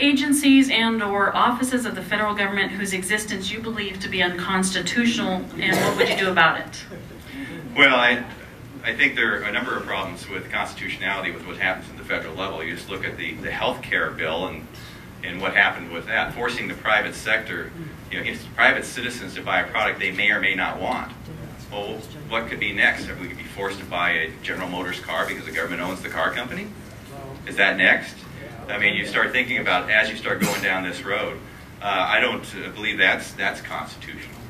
agencies and/or offices of the federal government whose existence you believe to be unconstitutional, and what would you do about it? Well, I think there are a number of problems with constitutionality with what happens at the federal level. You just look at the health care bill and what happened with that, forcing the private sector, private citizens to buy a product they may or may not want. Well, what could be next? If we could be forced to buy a General Motors car because the government owns the car company? Is that next? I mean, you start thinking about, as you start going down this road, I don't believe that's constitutional.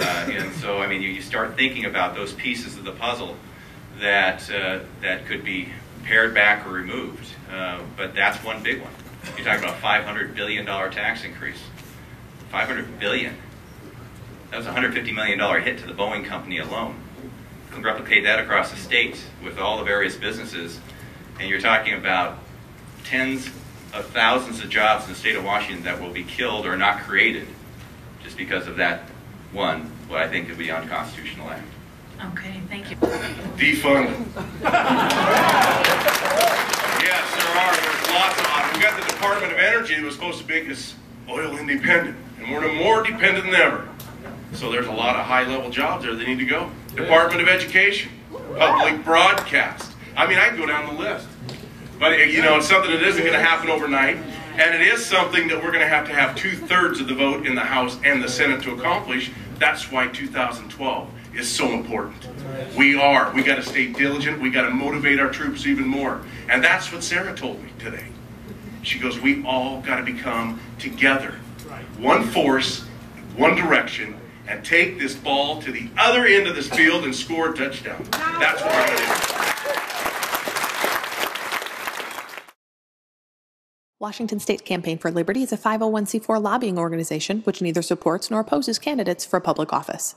And so, I mean, you start thinking about those pieces of the puzzle that could be pared back or removed. But that's one big one. You're talking about a $500 billion tax increase. $500 billion. That was a $150 million hit to the Boeing company alone. You can replicate that across the state with all the various businesses, and you're talking about tens of thousands of jobs in the state of Washington that will be killed or not created just because of that one, what I think could be unconstitutional act. Okay, thank you. Defund. Yes, there are. There's lots of them. We've got the Department of Energy that was supposed to make us oil independent, and we're more dependent than ever. So there's a lot of high-level jobs there that need to go. Department of Education, public broadcast. I mean, I can go down the list. But, it's something that isn't going to happen overnight, and it is something that we're going to have 2/3 of the vote in the House and the Senate to accomplish. That's why 2012 is so important. We got to stay diligent. We got to motivate our troops even more. And that's what Sarah told me today. She goes, we all got to become together. One force, one direction, and take this ball to the other end of this field and score a touchdown. That's what we're going to do. Washington State Campaign for Liberty is a 501c4 lobbying organization which neither supports nor opposes candidates for public office.